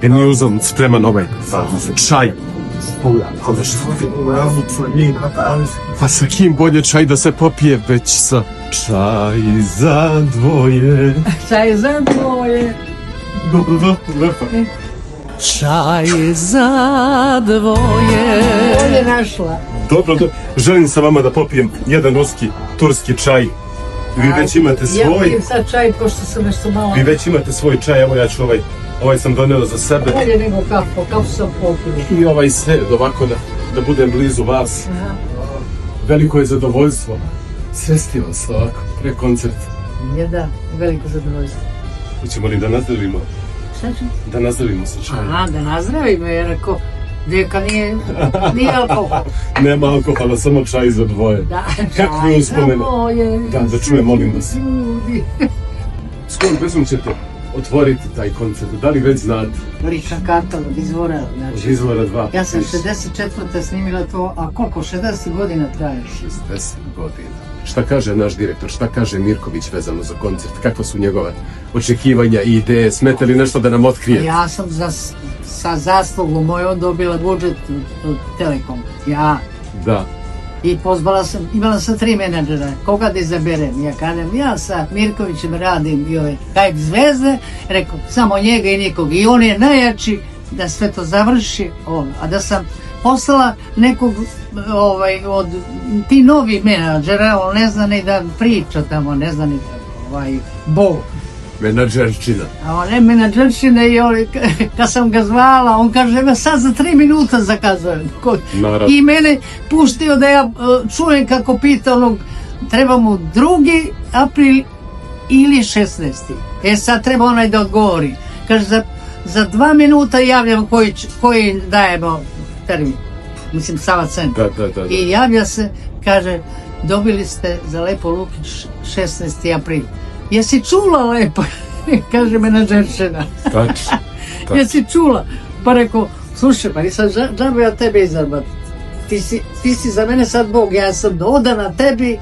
nije uzom spreman ovaj čaj. Pa sa kim bolje čaj da se popije već sa čaj za dvoje. Čaj za dvoje. Dobro, da, lepa. Čaj za dvoje. Bolje našla. Dobro, želim sa vama da popijem jedan ruski, turski čaj. Vi već imate svoj. Ja pijem sad čaj, pošto sam nešto malo... Vi već imate svoj čaj, evo ja ću ovaj sam donela za sebe. Bolje nego kafu sam popila. I ovaj sred, ovako da budem blizu vas. Aha. Veliko je zadovoljstvo sresti vas ovako, pre koncerta. Je da, veliko zadovoljstvo. Hoćemo li da nazdravimo? Šta ću? Da nazdravimo sa čajem. Aha, da nazdravimo, jer ako deka nije alkohol. Nema alkohola, samo čaj za dvoje. Da, Kakve čaj uspomene? za dvoje. Da čujem, molim vas. Ljudi. S kojom pesmom ćete otvoriti taj koncert? Da li već znate? Lična karta od izvora. Od Znači, izvora 2. ja sam 64. snimila to, a koliko? 60 godina traje? 60 godina. Šta kaže naš direktor, šta kaže Mirković vezano za koncert? Kakva su njegove očekivanja i ideje? Smete li nešto da nam otkrije? Ja sam sa zaslugom mojom dobila budžet od Telekom. Ja. Da. I imala sam 3 menadžera. Koga da izaberem? Ja kažem, ja sa Mirkovićem radim i ove Kajp zvezde. Rekao, samo njega i nikog. I on je najjači da sve to završi. A da sam poslala nekog od ti novi menadžera, on ne zna ni da priča tamo, ne zna ni Bog. Menadžerčina. A on je menadžerčina i kad sam ga zvala, on kaže, evo sad za 3 minuta zakazujem. I mene puštio da ja čujem kako pita onog, treba mu 2. april ili 16. Sad treba onaj da odgovori. Kaže, za 2 minuta javljam koji dajemo termin. Mislim, Sava centar. Da. I javlja se, kaže, dobili ste za Lepo Lukić 16. april. Jesi čula Lepo? Kaže menadžerčina. Tačno. Jesi čula? Pa rekao, slušaj, pa nisam džabe ja tebe izabrat. Ti si za mene sad Bog, ja sam odana tebi,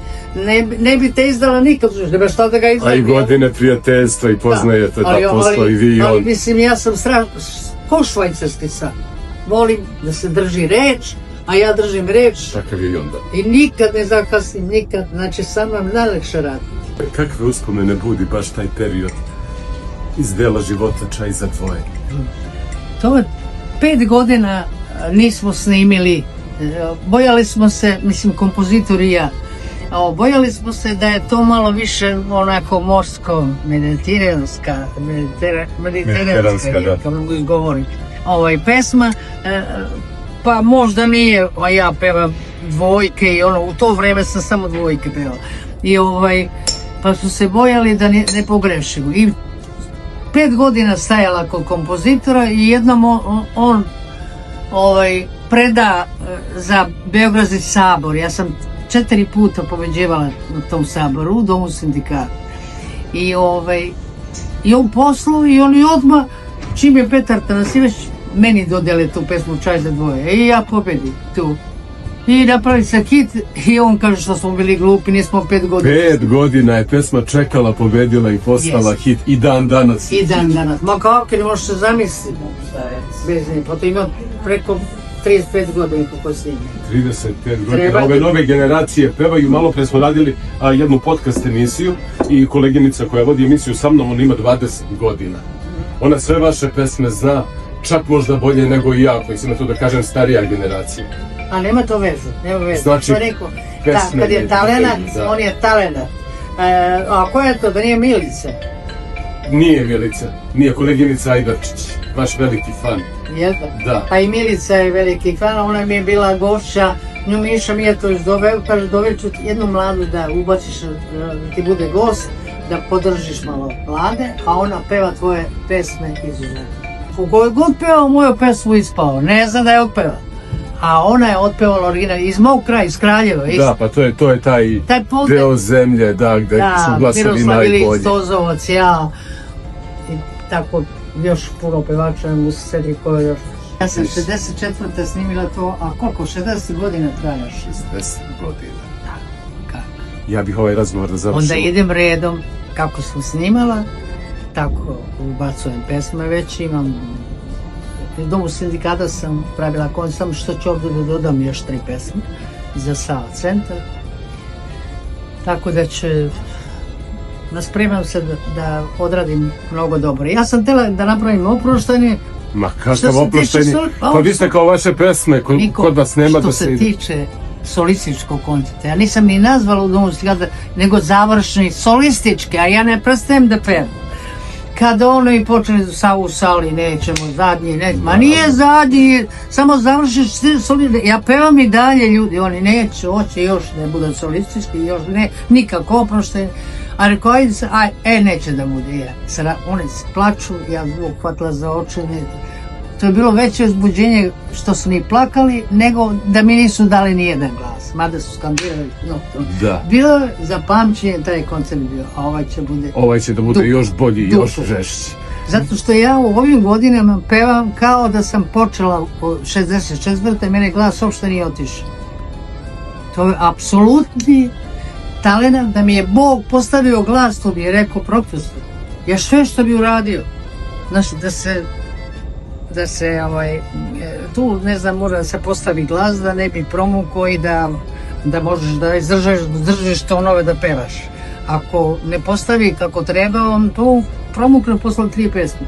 ne bi te izdala nikad, nema šta da ga izdala. A i godine prijateljstva i poznajete da posla i vi i on. Ali mislim, ja sam ko švajcarski sad. Volim da se drži reč, a ja držim reč. Takav je i onda. I nikad ne zakasnim, nikad, znači sam vam najlekše radim. Kakve uspomene budi baš taj period iz dela života čaj za dvoje? To je 5 godina nismo snimili, bojali smo se, mislim kompozitor i ja, bojali smo se da je to malo više onako morsko, mediteranska, kako mogu izgovoriti. Pesma, pa možda nije, a ja pevam dvojke i u to vreme sam samo dvojke pevala. I pa su se bojali da ne pogrešimo. I 5 godina stajala kod kompozitora i jednom on preda za Beogradski sabor. Ja sam 4 puta pobeđivala na tom saboru u Domu sindikata. I on poslu i oni odmah, čim je Petar Tanasijević, meni dodele tu pesmu Čaj za dvoje. I ja pobedim tu. I napravi se hit i on kaže što smo bili glupi, nismo 5 godina. 5 godina je pesma čekala, pobedila i postala hit i dan danas. I dan danas. Ma kako ne možeš se zamisliti bez nje. Pa to ima preko 35 godina kako snime. 35 godina. Ove nove generacije pevaju. Malo pre smo radili jednu podcast emisiju i koleginica koja vodi emisiju sa mnom, ona ima 20 godina. Ona sve vaše pesme zna, čak možda bolje nego i ja, koji sam to da kažem starija generacija. A nema to vezu, nema vezu. Znači, pesme... Kad je talenat, on je talenat. A ko je to, da nije Milica? Nije Milica, nije koleginica Ajdarčić, vaš veliki fan. Jel' da? Pa i Milica je veliki fan, ona mi je bila gošća, nju Miša Mijatović doveo, kaže doveću jednu mladu da ubaciš, da ti bude gost, da podržiš malo mlade, a ona peva tvoje pesme izuzetno. U kojoj god pevao moju pesmu ispao, ne znam da je otpeva. A ona je otpevala original iz mog kraja, iz Kraljeva. Da, pa to je taj deo zemlje, da, gde su glasovi najbolji. Miroslav Stozovac, ja, i tako još puno pevača u sedi koje još. Ja sam 64. snimila to, a koliko, 60 godina trajaš? 60 godina. Da, kako? Ja bih ovaj razgovor da završila. Onda idem redom, kako sam snimala, tako ubacujem pesme već, imam u Domu sindikata sam pravila koncert, samo što ću ovdje da dodam još 3 pesme za Sava centar. Tako da će, spremam se da odradim mnogo dobro. Ja sam htjela da napravim oproštanje. Ma kakav oprošteni, pa vi ste kao vaše pesme, kod vas nema da se ide. Što se tiče solističkog koncerta, ja nisam ni nazvala u Domu sindikata, nego završni solističke, a ja ne prestajem da pevam. Kada ono i počne Savu u sali, nećemo, zadnji, nećemo, ma nije zadnji, samo završiš solistički, ja pevam i dalje ljudi, oni neće, hoće još ne bude solistički, još ne, nikako oproštenje. A rekao, neće da bude, oni se plaču, ja zvuk hvatila za oči, to je bilo veće uzbuđenje što su ni plakali, nego da mi nisu dali ni jedan glas, mada su skandirali, bilo je za pamćenje taj koncert bio, a ovaj će da bude još bolji i još žešći. Zato što ja u ovim godinama pevam kao da sam počela u 64. mene glas uopšte nije otišao. To je apsolutni talent, da mi je Bog postavio glas, to bi je rekao profesor. Ja sve što bi uradio, znači da se tu, ne znam, mora da se postavi glas, da ne bi promukao i da možeš da izdržiš tonove da pevaš. Ako ne postavi kako treba, on tu promukne posle 3 pesme.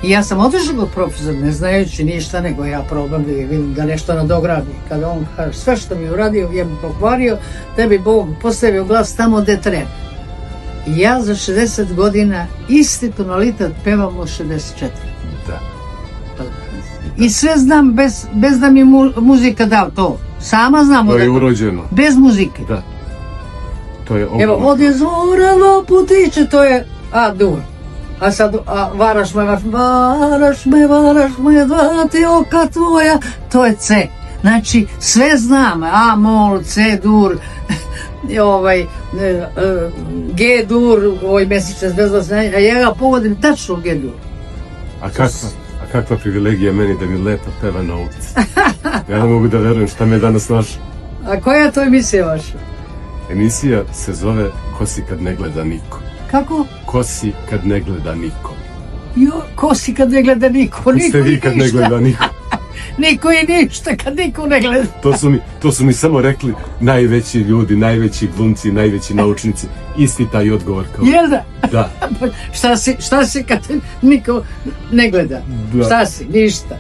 I ja sam otišla kod profesora, ne znajući ništa, nego ja probam da vidim da nešto nadogradi. Kada on kaže, sve što mi uradio, ja bi pokvario, da bi Bog postavio glas tamo gde treba. I ja za 60 godina isti tonalitet pevam od 64. I sve znam bez da mi muzika dao to. Sama znam. To je urođeno. Bez muzike. Da. To je ogromno. Evo, ovdje zorava putiće, to je A-dur. A sad, varaš me, dva ti oka tvoja, to je C. Znači, sve znam, A-mol, C-dur, G-dur, ovoj mesečne zvezda, a ja ga pogodim tačno G-dur. A kakva privilegija meni da mi lepo peva na ulici. Ja ne mogu da verujem šta me danas našao. A koja je to emisija vaša? Emisija se zove Ko si kad ne gleda niko. Kako? Ko si kad ne gleda niko. Ko si kad ne gleda niko? Ko ste vi kad ne gleda niko? Niko i ništa kad niko ne gleda. To su mi samo rekli najveći ljudi, najveći glumci, najveći naučnici. Isti taj odgovor kao... Jel da? Da. Šta si kad niko ne gleda? Šta si? Ništa.